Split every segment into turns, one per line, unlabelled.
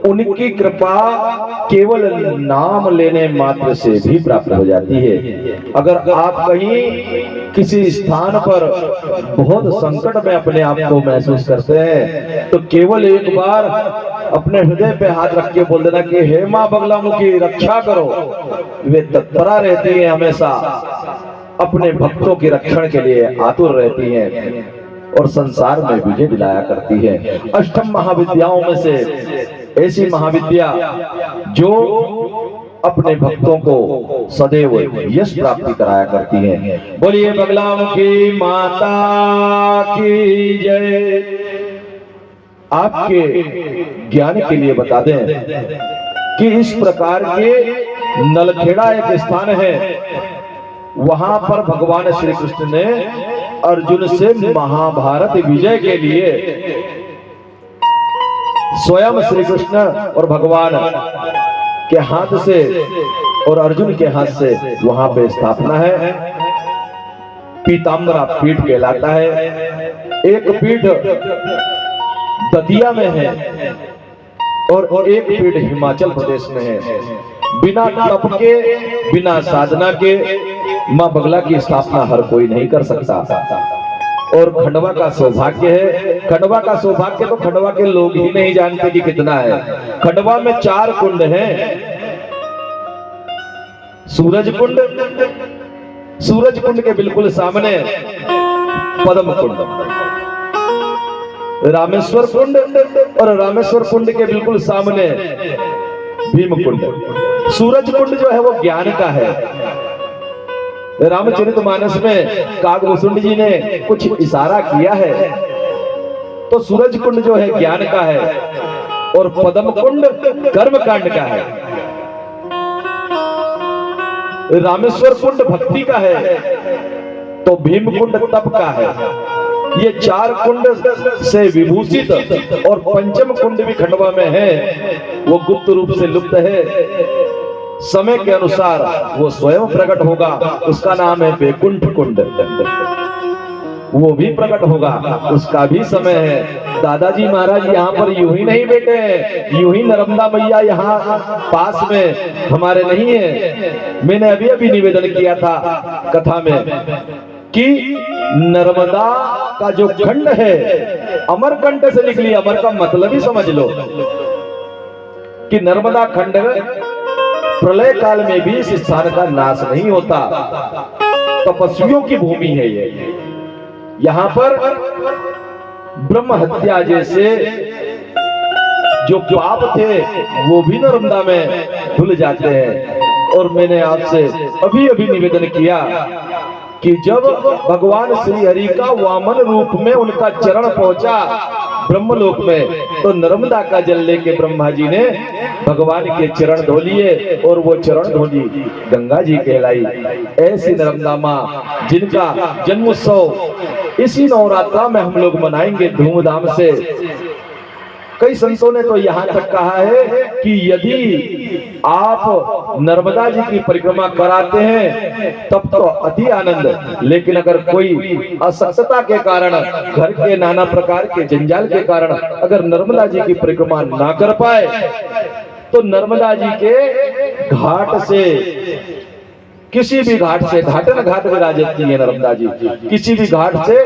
उनकी कृपा केवल नाम लेने मात्र से भी प्राप्त हो जाती है। अगर आप कहीं किसी स्थान पर बहुत संकट में अपने आप को महसूस करते हैं तो केवल एक बार अपने हृदय पे हाथ रख के बोल देना कि हे मां बगलामुखी रक्षा करो। वे तत्परा रहती है, हमेशा अपने भक्तों के रक्षण के लिए आतुर रहती हैं और संसार में विजय दिलाया करती है। अष्टम महाविद्याओं में से ऐसी महाविद्या जो अपने भक्तों को सदैव यश प्राप्ति कराया करती है। बोलिए बगलामुखी माता की जय। आपके ज्ञान के लिए बता दें कि इस प्रकार के नलखेड़ा एक स्थान है, वहां पर भगवान श्री कृष्ण ने अर्जुन से महाभारत विजय के लिए स्वयं श्री कृष्ण और भगवान के हाथ से और अर्जुन के हाथ से वहां पे स्थापना है। पीताम्बरा पीठ कहलाता है। एक पीठ दतिया में है और एक पीठ हिमाचल प्रदेश में है। बिना तप के, बिना साधना के मां बगला की स्थापना हर कोई नहीं कर सकता। और खंडवा का सौभाग्य है, खंडवा का सौभाग्य तो खंडवा के लोग ही नहीं जानते कि कितना है। खंडवा में 4 कुंड हैं। सूरज कुंड, सूरज कुंड के बिल्कुल सामने पद्म कुंड, रामेश्वर कुंड और रामेश्वर कुंड के बिल्कुल सामने भीम कुंड। सूरज कुंड जो है वो ज्ञान का है। रामचरितमानस में कागभूषुंड जी ने कुछ इशारा किया है, तो सूरज कुंड जो है ज्ञान का है और पद्म कुंड कर्मकांड का है। रामेश्वर कुंड भक्ति का है तो भीम कुंड तप का है। ये 4 कुंड से विभूषित और पंचम कुंड भी खंडवा में है, वो गुप्त रूप से लुप्त है। समय के अनुसार वो स्वयं प्रकट होगा, उसका नाम है वैकुंठ कुंड। वो भी प्रकट होगा, उसका भी समय है। दादाजी महाराज यहाँ पर यूं ही नहीं बैठे हैं, यूं ही नर्मदा मैया यहाँ पास में हमारे नहीं है। मैंने अभी अभी निवेदन किया था कथा में कि नर्मदा का जो खंड है अमरकंठ से निकली। अमर का मतलब ही समझ लो कि नर्मदा खंड प्रलय काल में भी इस स्थान का नाश नहीं होता। तपस्वियों की भूमि है ये। यहाँ पर ब्रह्म हत्या जैसे जो पाप थे वो भी नर्मदा में धुल जाते हैं। और मैंने आपसे अभी अभी निवेदन किया कि जब भगवान श्री हरि का वामन रूप में उनका चरण पहुंचा ब्रह्मलोक में, तो नर्मदा का जल लेके ब्रह्मा जी ने भगवान के चरण धो लिए और वो चरण धोली गंगा जी कहलाई। ऐसी नर्मदा माँ जिनका जन्मोत्सव इसी नवरात्रा में हम लोग मनाएंगे धूमधाम से। कई संतों ने तो यहाँ तक कहा है कि यदि आप नर्मदा जी की परिक्रमा कराते हैं तब तो अति आनंद, लेकिन अगर कोई असक्तता के कारण, घर के नाना प्रकार के जंजाल के कारण अगर नर्मदा जी की परिक्रमा ना कर पाए तो नर्मदा जी के घाट से, किसी भी घाट से, घाटन घाट विराजती है नर्मदा जी, किसी भी घाट से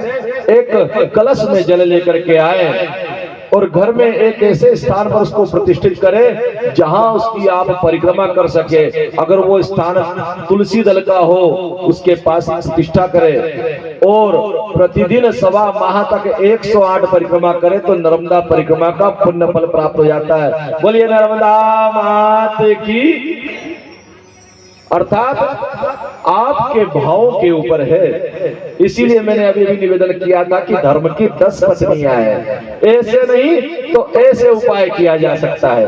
एक कलश में जल लेकर के आए और घर में एक ऐसे स्थान पर उसको प्रतिष्ठित करे जहां उसकी आप परिक्रमा कर सके। अगर वो स्थान तुलसी दल का हो उसके पास प्रतिष्ठा करे और प्रतिदिन 1.25 माह तक 108 परिक्रमा करे तो नर्मदा परिक्रमा का पुण्य फल प्राप्त हो जाता है। बोलिए नर्मदा मात की। अर्थात आपके भावों के ऊपर है। इसीलिए मैंने अभी भी निवेदन किया था कि धर्म की 10 पत्नियां हैं, ऐसे नहीं तो ऐसे उपाय किया जा सकता है।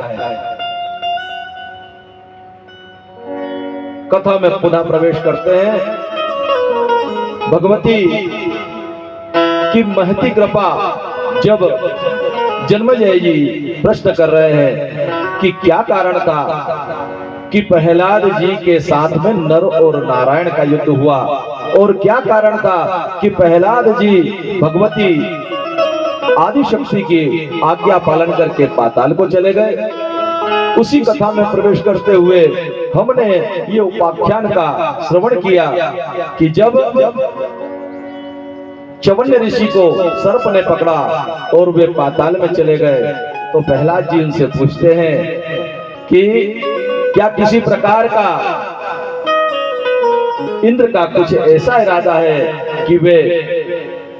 कथा में पुनः प्रवेश करते हैं। भगवती की महती कृपा जब जन्मेजय जी प्रश्न कर रहे हैं कि क्या कारण था कि प्रहलाद जी के साथ में नर और नारायण का युद्ध हुआ, और क्या कारण था कि प्रहलाद जी भगवती आदि शक्ति की आज्ञा पालन करके पाताल को चले गए। उसी कथा में प्रवेश करते हुए हमने ये उपाख्यान का श्रवण किया कि जब चवन्य ऋषि को सर्प ने पकड़ा और वे पाताल में चले गए, तो प्रहलाद जी उनसे पूछते हैं कि क्या किसी प्रकार का इंद्र का कुछ ऐसा इरादा है कि वे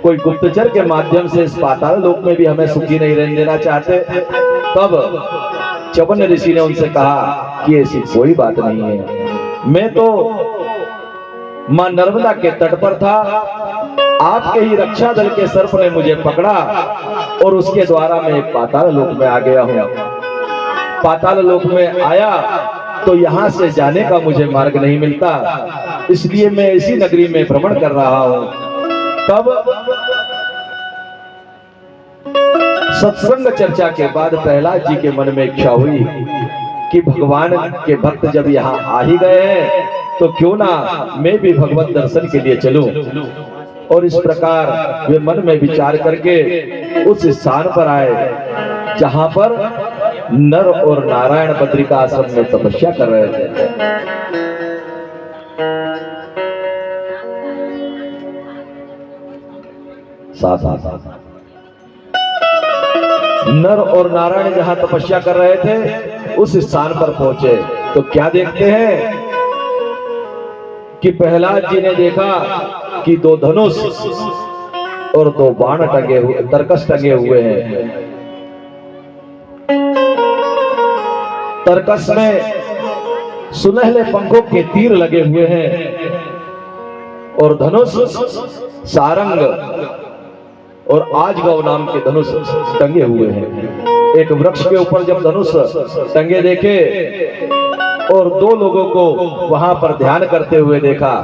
कोई गुप्तचर के माध्यम से इस पाताल लोक में भी हमें सुखी नहीं रहने देना चाहते। तब चवन्य ऋषि ने उनसे कहा कि ऐसी कोई बात नहीं है, मैं तो मां नर्मदा के तट पर था, आपके ही रक्षा दल के सर्प ने मुझे पकड़ा और उसके द्वारा मैं पाताल लोक में आ गया हूं। पाताल लोक में आया तो यहां से जाने का मुझे मार्ग नहीं मिलता, इसलिए मैं इसी नगरी में भ्रमण कर रहा हूं। तब सत्संग चर्चा के बाद प्रहलाद जी के मन में इच्छा हुई कि भगवान के भक्त जब यहाँ आ ही गए हैं तो क्यों ना मैं भी भगवत दर्शन के लिए चलूं। और इस प्रकार वे मन में विचार करके उस स्थान पर आए जहां पर नर और नारायण बद्रिका आश्रम में तपस्या कर रहे थे। साथ नर और नारायण जहां तपस्या कर रहे थे उस स्थान पर पहुंचे तो क्या देखते हैं कि प्रहलाद जी ने देखा कि 2 धनुष और 2 बाण टंगे हुए, तरकस टंगे हुए हैं। तरकस में सुनहले पंखों के तीर लगे हुए हैं और धनुष सारंग और आजगव नाम के धनुष टंगे हुए हैं। एक वृक्ष के ऊपर जब धनुष टंगे देखे और 2 लोगों को वहां पर ध्यान करते हुए देखा,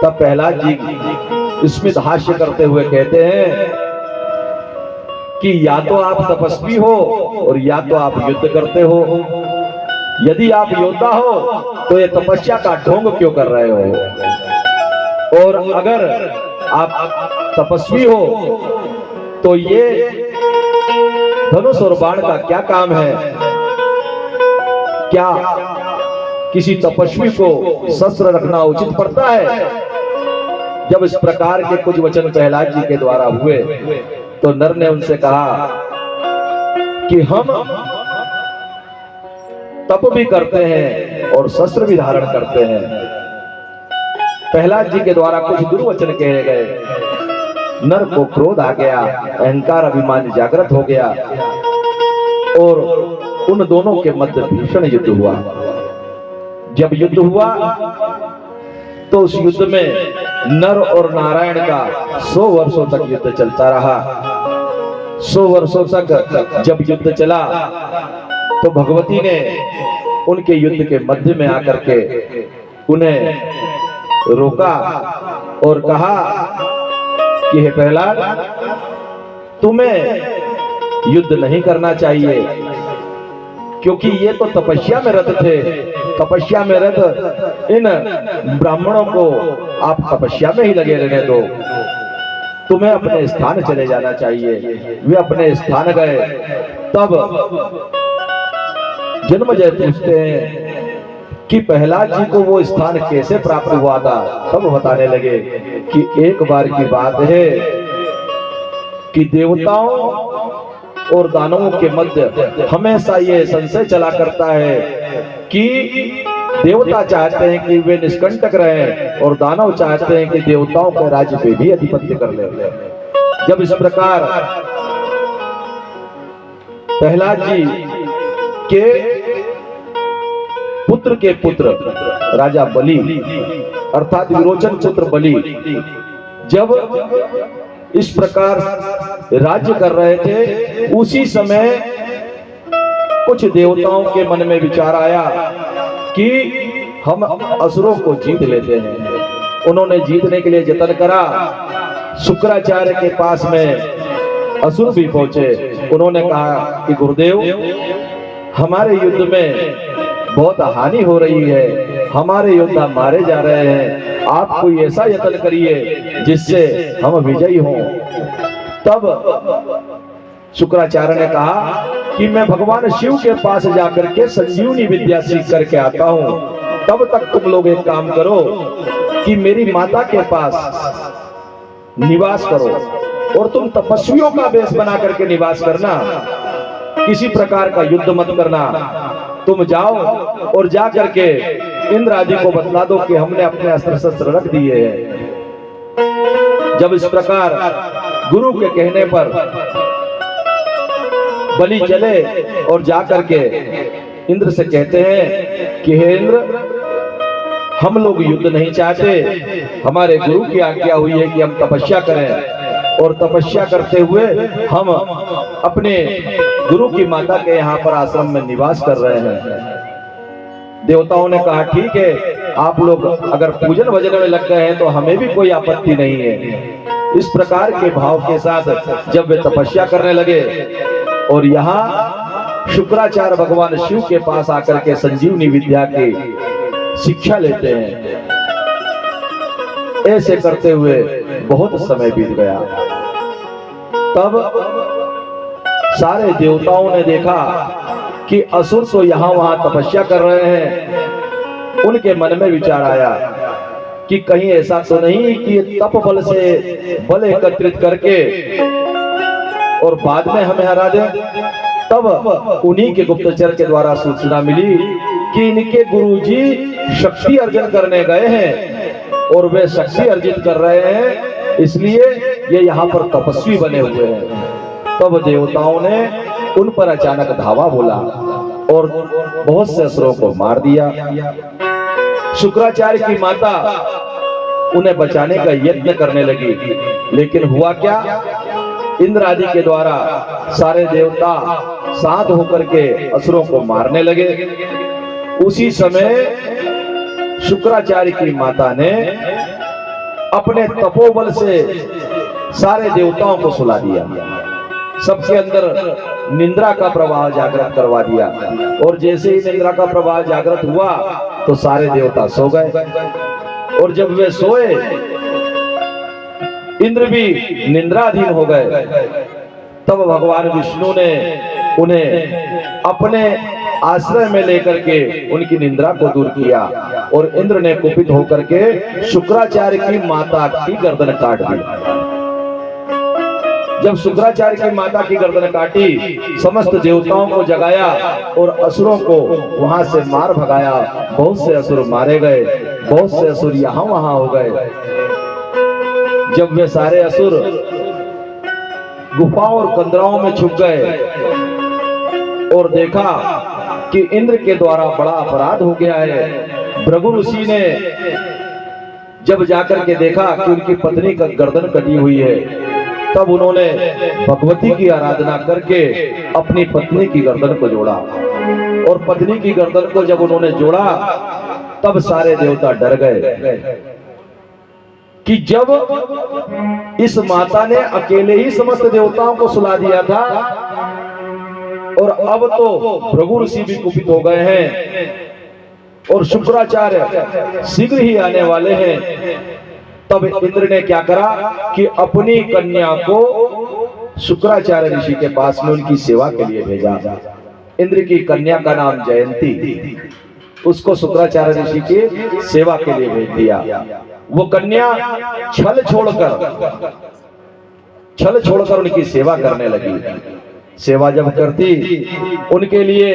तब प्रहलाद जी स्मित हास्य करते हुए कहते हैं कि या तो आप तपस्वी हो और या तो आप युद्ध करते हो। यदि आप योद्धा हो तो ये तपस्या का ढोंग क्यों कर रहे हो, और अगर आप तपस्वी हो तो ये धनुष और बाण का क्या काम है। क्या किसी तपस्वी को शस्त्र रखना उचित पड़ता है। जब इस प्रकार के कुछ वचन प्रहलाद जी के द्वारा हुए तो नर ने उनसे कहा कि हम तप भी करते हैं और शस्त्र भी धारण करते हैं। प्रहलाद जी के द्वारा कुछ दुर्वचन कहे गए। नर को क्रोध आ गया, अहंकार अभिमान जागृत हो गया और उन दोनों के मध्य भीषण युद्ध हुआ। जब युद्ध हुआ तो उस युद्ध में नर और नारायण का 100 वर्षों तक युद्ध चलता रहा। 100 वर्षों तक जब युद्ध चला तो भगवती ने उनके युद्ध के मध्य में आकर के उन्हें रोका और कहा कि हे प्रहलाद, तुम्हें युद्ध नहीं करना चाहिए, क्योंकि ये तो तपस्या में रत थे। तपस्या में रत इन ब्राह्मणों को आप तपस्या में ही लगे रहने दो, तुम्हें अपने स्थान चले जाना चाहिए। वे अपने स्थान गए। तब जन्मजय पूछते हैं कि प्रहलाद जी को वो स्थान कैसे प्राप्त हुआ था। तब बताने लगे कि एक बार की बात है कि देवताओं और दानवों के मध्य हमेशा ये संशय चला करता है कि देवता चाहते हैं कि वे निष्कंटक रहें और दानव चाहते हैं कि देवताओं के राज्य पे भी अधिपत्य कर ले। जब इस प्रकार प्रहलाद जी के पुत्र के पुत्र राजा बलि अर्थात विरोचन पुत्र बलि जब इस प्रकार राज्य कर रहे थे, उसी समय कुछ देवताओं के मन में विचार आया कि हम असुरों को जीत लेते हैं। उन्होंने जीतने के लिए जतन करा। शुक्राचार्य के पास में असुर भी पहुंचे। उन्होंने कहा कि गुरुदेव, हमारे युद्ध में बहुत हानि हो रही है, हमारे योद्धा मारे जा रहे हैं, आप कोई ऐसा यत्न करिए जिससे हम विजयी हों। तब शुक्राचार्य ने कहा कि मैं भगवान शिव के पास जाकर के संजीवनी विद्या सीख करके आता हूं, तब तक तुम लोग एक काम करो कि मेरी माता के पास निवास करो और तुम तपस्वियों का वेश बना करके निवास करना, किसी प्रकार का युद्ध मत करना। तुम जाओ और जा करके इंद्र आदि को बतला दो कि हमने अपने अस्त्र शस्त्र रख दिए हैं। जब इस प्रकार गुरु के कहने पर बलि चले और जा करके इंद्र से कहते हैं कि हे इंद्र, हम लोग युद्ध नहीं चाहते, हमारे गुरु की आज्ञा हुई है कि हम तपस्या करें और तपस्या करते हुए हम अपने गुरु की माता के यहाँ पर आश्रम में निवास कर रहे हैं। देवताओं ने कहा ठीक है, आप लोग अगर पूजन भजन में लग गए हैं तो हमें भी कोई आपत्ति नहीं है। इस प्रकार के भाव के साथ जब वे तपस्या करने लगे और यहाँ शुक्राचार्य भगवान शिव के पास आकर के संजीवनी विद्या की शिक्षा लेते हैं, ऐसे करते हुए बहुत समय बीत गया। तब सारे देवताओं ने देखा कि असुर तो यहाँ वहां तपस्या कर रहे हैं। उनके मन में विचार आया कि कहीं ऐसा तो नहीं कि तप बल से बल एकत्रित करके और बाद में हमें हरा दे। तब उन्हीं के गुप्तचर के द्वारा सूचना मिली कि इनके गुरुजी शक्ति अर्जन करने गए हैं और वे शक्ति अर्जित कर रहे हैं, इसलिए ये यहाँ पर तपस्वी बने हुए हैं। तब देवताओं ने उन पर अचानक धावा बोला और बहुत से असुरों को मार दिया। शुक्राचार्य की माता उन्हें बचाने का यत्न करने लगी, लेकिन हुआ क्या, इंद्र आदि के द्वारा सारे देवता साथ होकर के असुरों को मारने लगे। उसी समय शुक्राचार्य की माता ने अपने तपोबल से सारे देवताओं को सुला दिया, सबके अंदर निंद्रा का प्रवाह जागृत करवा दिया। और जैसे ही निंद्रा का प्रवाह जागृत हुआ तो सारे देवता सो गए। और जब वे सोए, इंद्र भी निंद्राधीन हो गए। तब भगवान विष्णु ने उन्हें अपने आश्रय में लेकर के उनकी निंद्रा को दूर किया और इंद्र ने कुपित होकर के शुक्राचार्य की माता की गर्दन काट दी। जब शुक्राचार्य की माता की गर्दन काटी, समस्त देवताओं को जगाया और असुरों को वहां से मार भगाया। बहुत से असुर मारे गए, बहुत से असुर यहाँ वहां हो गए। जब वे सारे असुर गुफाओं और कंदराओं में छुप गए और देखा कि इंद्र के द्वारा बड़ा अपराध हो गया है, भृगु ऋषि ने जब जाकर के देखा कि उनकी पत्नी का गर्दन कटी हुई है, तब उन्होंने भगवती की आराधना करके अपनी पत्नी की गर्दन को जोड़ा। और पत्नी की गर्दन को जब उन्होंने जोड़ा, तब सारे देवता डर गए कि जब इस माता ने अकेले ही समस्त देवताओं को सुला दिया था और अब तो भृगु ऋषि भी कुपित हो गए हैं और शुक्राचार्य शीघ्र ही आने वाले हैं, तब इंद्र ने क्या करा कि अपनी कन्या को शुक्राचार्य ऋषि के पास में उनकी सेवा के लिए भेजा। इंद्र की कन्या का नाम जयंती, उसको शुक्राचार्य ऋषि की सेवा के लिए भेज दिया। वो कन्या छल छोड़कर उनकी सेवा करने लगी। सेवा जब करती, उनके लिए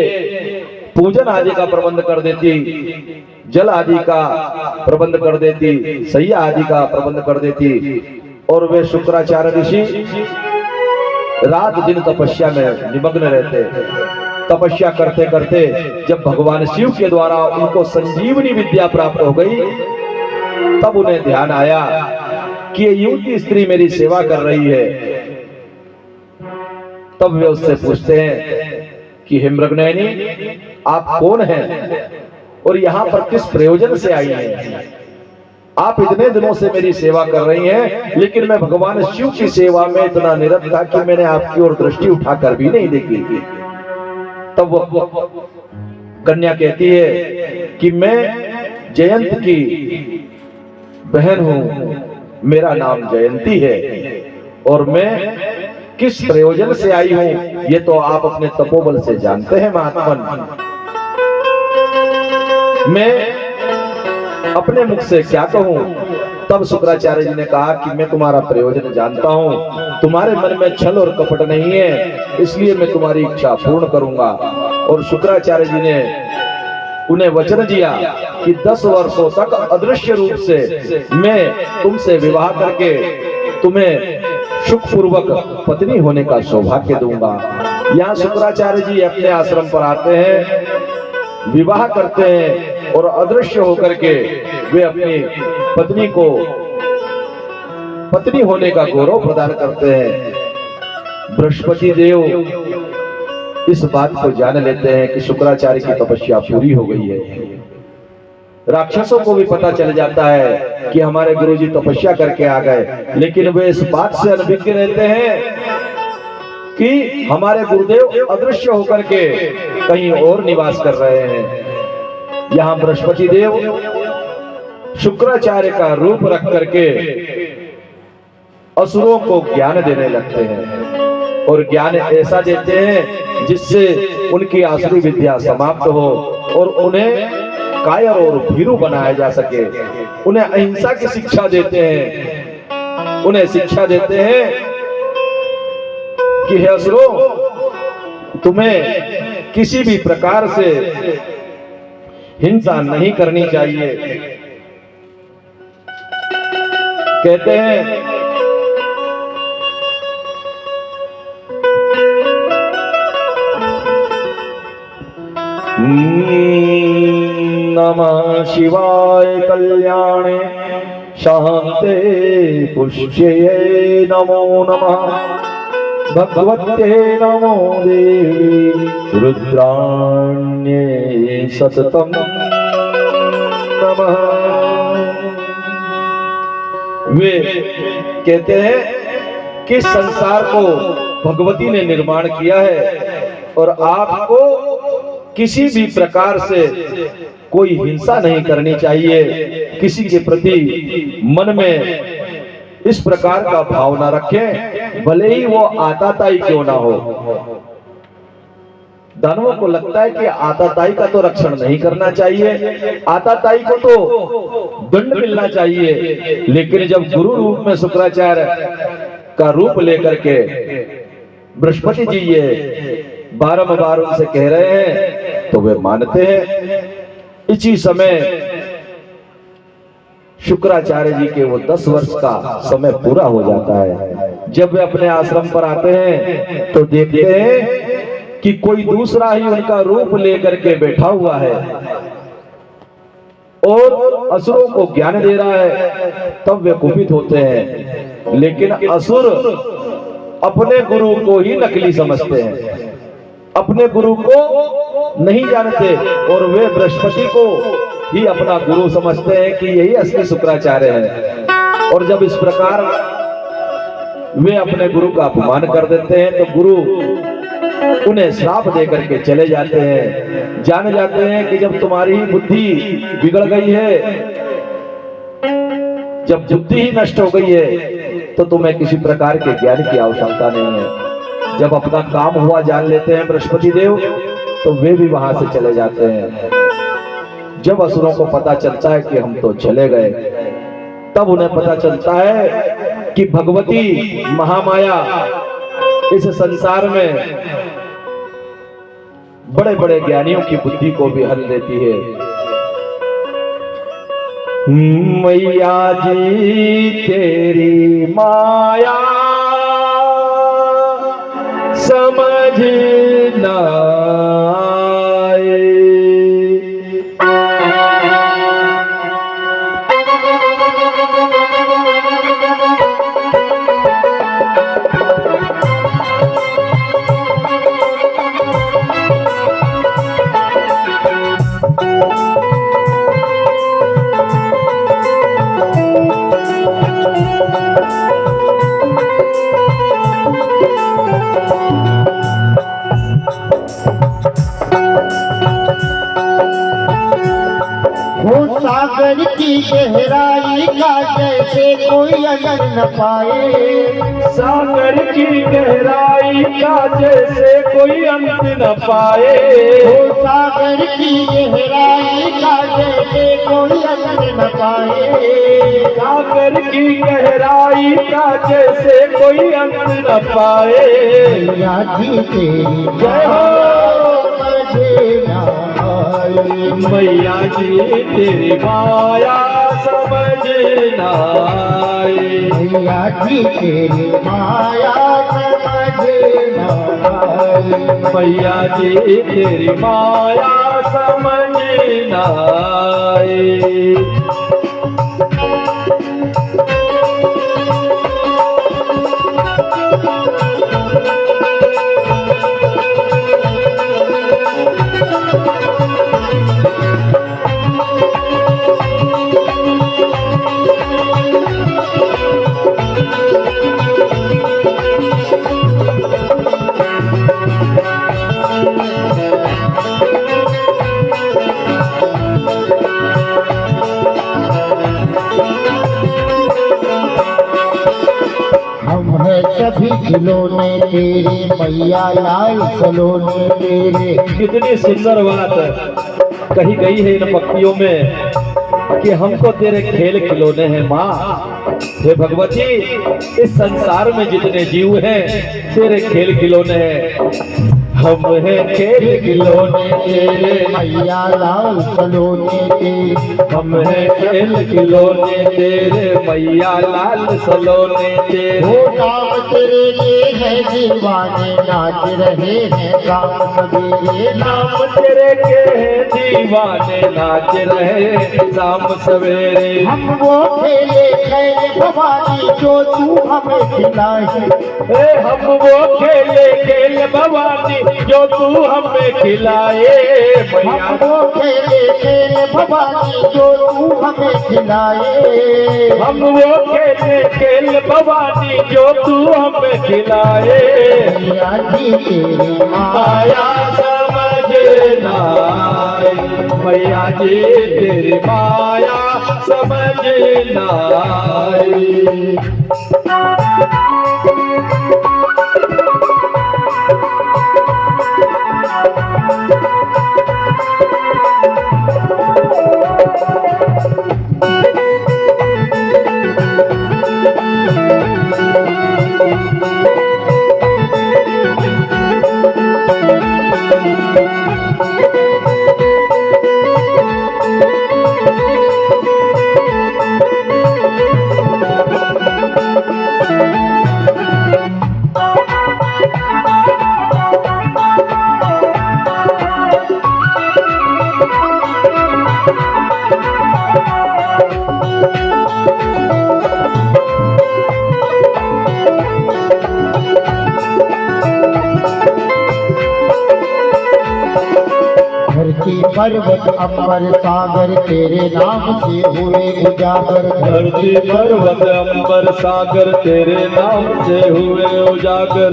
पूजन आदि का प्रबंध कर देती, जल आदि का प्रबंध कर देती, सैया आदि का प्रबंध कर देती। और वे शुक्राचार्य ऋषि रात दिन तपस्या में निमग्न रहते। तपस्या करते करते जब भगवान शिव के द्वारा उनको संजीवनी विद्या प्राप्त हो गई, तब उन्हें ध्यान आया कि ये युवती स्त्री मेरी सेवा कर रही है। तब वे उससे पूछते हैं कि हे मृगनयनी, आप कौन हैं और यहाँ पर किस प्रयोजन से आई हैं? आप इतने दिनों से मेरी सेवा कर रही हैं, लेकिन मैं भगवान शिव की सेवा में इतना निरत था कि मैंने आपकी ओर दृष्टि उठाकर भी नहीं देखी। तब वो कन्या कहती है कि मैं जयंत की बहन हूं, मेरा नाम जयंती है और मैं किस प्रयोजन से आई हूं ये तो आप अपने तपोबल से जानते हैं महात्मन। मैं अपने मुख से क्या कहूं। तब शुक्राचार्य जी ने कहा कि मैं तुम्हारा प्रयोजन जानता हूं, तुम्हारे मन में छल और कपट नहीं है, इसलिए मैं तुम्हारी इच्छा पूर्ण करूंगा। और शुक्राचार्य जी ने उन्हें वचन दिया कि 10 वर्षों तक अदृश्य रूप से मैं तुमसे विवाह करके तुम्हें सुखपूर्वक पत्नी होने का सौभाग्य दूंगा। यहाँ शुक्राचार्य जी अपने आश्रम पर आते हैं, विवाह करते हैं और अदृश्य होकर के वे अपनी पत्नी को पत्नी होने का गौरव प्रदान करते हैं। बृहस्पति देव इस बात को जान लेते हैं कि शुक्राचार्य की तपस्या पूरी हो गई है। राक्षसों को भी पता चल जाता है कि हमारे गुरुजी तपस्या करके आ गए, लेकिन वे इस बात से अनभिज्ञ रहते हैं कि हमारे गुरुदेव अदृश्य होकर के कहीं और निवास कर रहे हैं। यहाँ बृहस्पति देव शुक्राचार्य का रूप रख करके असुरों को ज्ञान देने लगते हैं और ज्ञान ऐसा देते हैं जिससे उनकी आसुरी विद्या समाप्त हो और उन्हें कायर और भीरू बनाया जा सके। उन्हें अहिंसा की शिक्षा देते हैं, उन्हें शिक्षा देते हैं कि हे असुरों, तुम्हें किसी भी प्रकार से हिंसा नहीं करनी चाहिए। कहते हैं नमः शिवाय कल्याणे शांते पुष्ये नमो नमः भगवते नमो देवी रुद्राण्ये सततम नमः। वे कहते हैं कि संसार को भगवती ने निर्माण किया है और आपको किसी भी प्रकार से कोई हिंसा नहीं करनी चाहिए, किसी के प्रति मन में इस प्रकार का भाव ना रखें, भले ही वो आताताई क्यों ना हो। दानवों को लगता है कि आताताई का तो रक्षण नहीं करना चाहिए, आताताई को तो दंड मिलना चाहिए, लेकिन जब गुरु रूप में शुक्राचार्य का रूप लेकर के बृहस्पति जी ये बारंबार उनसे कह रहे हैं तो वे मानते हैं। इसी समय शुक्राचार्य जी के वो 10 वर्ष का समय पूरा हो जाता है। जब वे अपने आश्रम पर आते हैं तो देखते हैं कि कोई दूसरा ही उनका रूप लेकर के बैठा हुआ है और असुरों को ज्ञान दे रहा है। तब वे कुपित होते हैं, लेकिन असुर अपने गुरु को ही नकली समझते हैं, अपने गुरु को नहीं जानते और वे बृहस्पति को ही अपना गुरु समझते हैं कि यही असली शुक्राचार्य है। और जब इस प्रकार वे अपने गुरु का अपमान कर देते हैं तो गुरु उन्हें श्राप दे करके चले जाते हैं। जान जाते हैं कि जब तुम्हारी बुद्धि बिगड़ गई है, जब बुद्धि ही नष्ट हो गई है तो तुम्हें किसी प्रकार के ज्ञान की आवश्यकता नहीं है। जब अपना काम हुआ जान लेते हैं बृहस्पति देव तो वे भी वहां से चले जाते हैं। जब असुरों को पता चलता है कि हम तो चले गए, तब उन्हें पता चलता है कि भगवती महामाया इस संसार में बड़े बड़े ज्ञानियों की बुद्धि को भी हल देती है। मैया जी तेरी माया समझ ना आए,
सागर की गहराई का जैसे कोई अगर न पाए।
सागर की गहराई का जैसे कोई अंत न पाए।
ओ सागर की गहराई का जैसे कोई अगर न पाए।
सागर की गहराई का जैसे कोई अंत न पाए।
मैया जी तेरी
जय हो
मुझे ना आए।
मैया जी तेरी माया समझ न आए।
मैया जी तेरी माया समझ न आए।
मैया जी तेरी माया समझ न आए।
हम है सभी खिलौने तेरे मैया लाल सलोने तेरे।
कितनी सुंदर बात कही गई है इन पंक्तियों में कि हमको तेरे खेल खिलौने हैं माँ। हे भगवती, इस संसार में जितने जीव हैं तेरे खेल खिलौने हैं। हम हैं खेल खिलौने तेरे
मैया लाल सलोने तेरे।
हम हैं खेल खिलौने तेरे मैया लाल सलोने तेरे।
वो नाम तेरे ये है दीवाने नाच रहे हैं शाम सवेरे।
नाम तेरे के हैं दीवाने नाच रहे शाम सवेरे।
हम वो खेले खेले भवानी जो तू हमें खिलाए।
हम वो खेले खेल भवानी जो तू हमें खिलाए।
हम वो खेले खेले भवानी जो तू हमें खिलाए।
हम वो खेले खेल भवानी जो तू हमें खिलाए।
मैया जी तेरी
माया समझ न आए। मैया जी तेरी माया समझ न आए।
धरती पर्वत अंबर सागर तेरे नाम से हुए उजागर।
धरती पर्वत अंबर सागर तेरे नाम से हुए उजागर।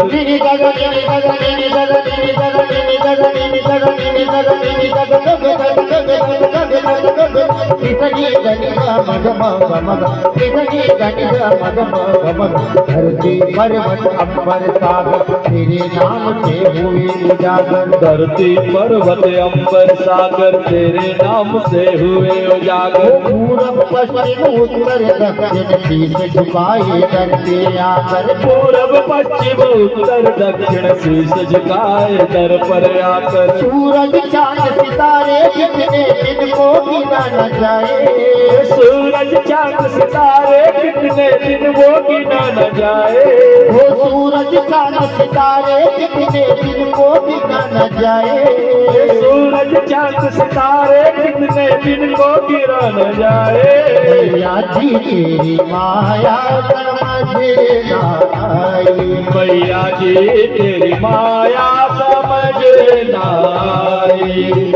धरती पर्वत अंबर सागर तेरे नाम से हुए उजागर।
धरती पर्वत अंबर सागर तेरे नाम से हुए उजागर।
पूरब पश्चिम उत्तर दक्षिण शीश झुकाए करते आकर।
पूरब पश्चिम उत्तर दक्षिण शीश झुकाए दर पर आकर।
सूरज चांद सितारे कितने दिन को गिना न जाए।
सूरज चांद सितारे कितने दिन वो गिना न जाए।
वो सूरज चांद सितारे कितने दिन को गिना न जाए।
सूरज चांद सितारे कितने दिन को गिरा न जाए।
मैया जी तेरी माया समझ न आई।
मैया जी तेरी माया समझ न आई।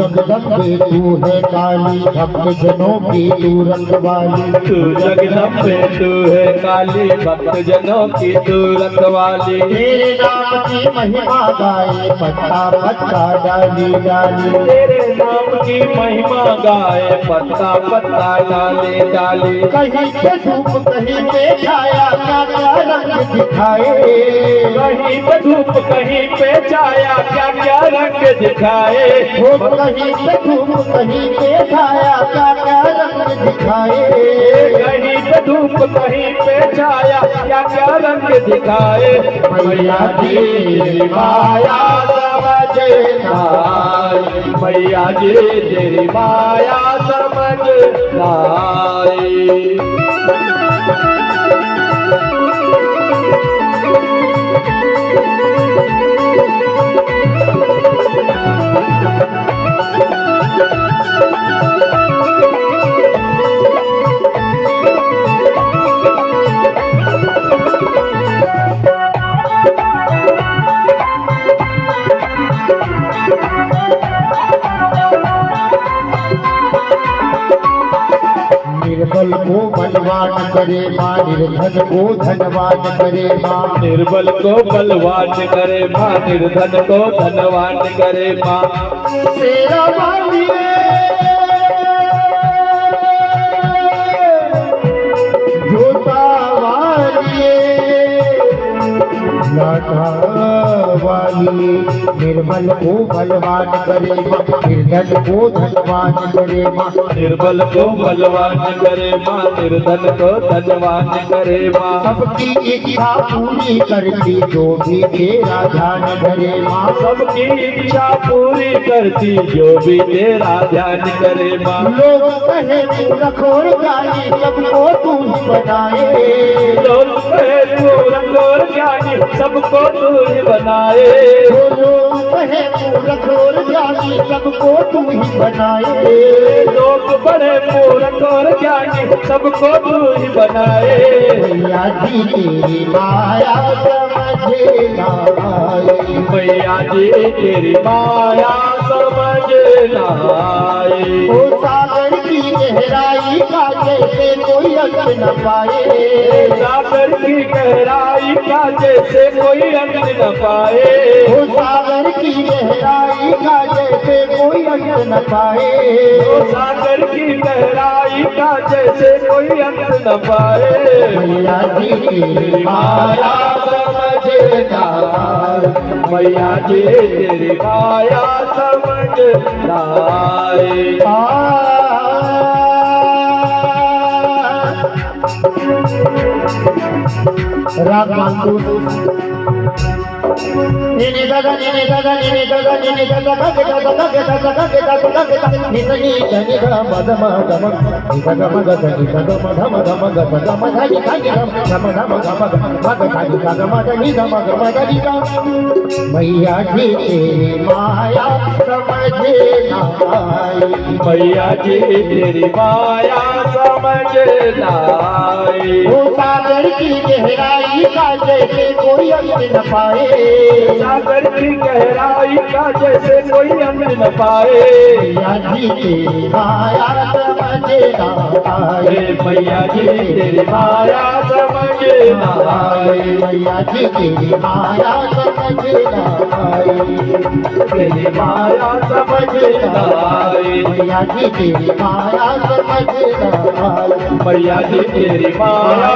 जगदम्बे तू है काली, भक्त जनों की तू रखवाली।
तू जगदम्बे तू है काली, भक्त जनों की तू रखवाली।
तेरे नाम की महिमा गाए पत्ता पत्ता डाली डाली।
तेरे नाम की महिमा गाए पत्ता पत्ता डाली डाली।
कहीं पे धूप कहीं पे छाया, क्या क्या रंग दिखाए।
कहीं पे धूप कहीं पे छाया, क्या क्या रंग दिखाए।
वो कहीं पे धूप कहीं पे छाया, क्या क्या रंग दिखाए।
कहीं पे धूप कहीं पे छाया, क्या क्या रंग दिखाए।
मैया जी तेरी माया
समझ नाई, मैया जी तेरी माया समझ नाई।
निर्बल को बलवान करे माँ, निर्धन को धनवान करे माँ।
निर्बल को बलवान करे माँ, निर्धन को धनवान करे माँ।
तेरा वाली जोता वाली लाटा वाली। निर्बल को बलवान करे माँ, निर्धन को धनवान करे माँ।
निर्बल को बलवान करे माँ, निर्धन को धनवान करे माँ।
सबकी इच्छा पूरी करती जो भी तेरा ध्यान धरे माँ।
सबकी इच्छा पूरी करती जो भी तेरा ध्यान करे माँ।
लोग कहे तू रखोर ज्ञानी, सबको तू ही बनाए।
लोग कहे तू रखोर ज्ञानी, सबको तू ही बनाए।
लोग कहे तू रखोर ज्ञानी, सबको तू ही बनाए।
लोग बड़े मूर्ख और ज्ञानी, सबको तू ही बनाए।
मैया जी तेरी माया समझे ना आए।
मैया जी तेरी माया समझ ना आए।
ओ सागर की गहराई का जैसे कोई अंत न पाए।
सागर की गहराई का जैसे कोई अंत न पाए।
ओ सागर की गहराई का जैसे कोई अंत न पाए।
ओ सागर की गहराई का जैसे कोई अंत न पाए।
मैया जी तेरी
माया समझ ना आए। मैया जी तेरी माया समझ ना आए।
राग मानसून निने दादा निने दादा निने दादा निने दादा गगे दादा गगे दादा गगे दादा गगे दादा निने निने गा मदम गम निने गम गगे गम धम धम गम गम धनि धनि गम धम धम गम धनि गम धनि गम गम धनि गम। मैया जी तेरी माया समझे ना आए।
मैया जी तेरी माया समझ ना आए।
वो सागर की गहराई का जैसे कोई अंत न पाए।
सागर की गहराई का जैसे कोई अंत न पाए।
मैया जी तेरी माया समझे ना आए।
मैया जी तेरी माया समझ ना आए।
मैया जी तेरी माया समझे ना आए।
तेरी माया समझ ना आए।
मैया जी तेरी माया समझे ना आए।
मैया जी तेरी माया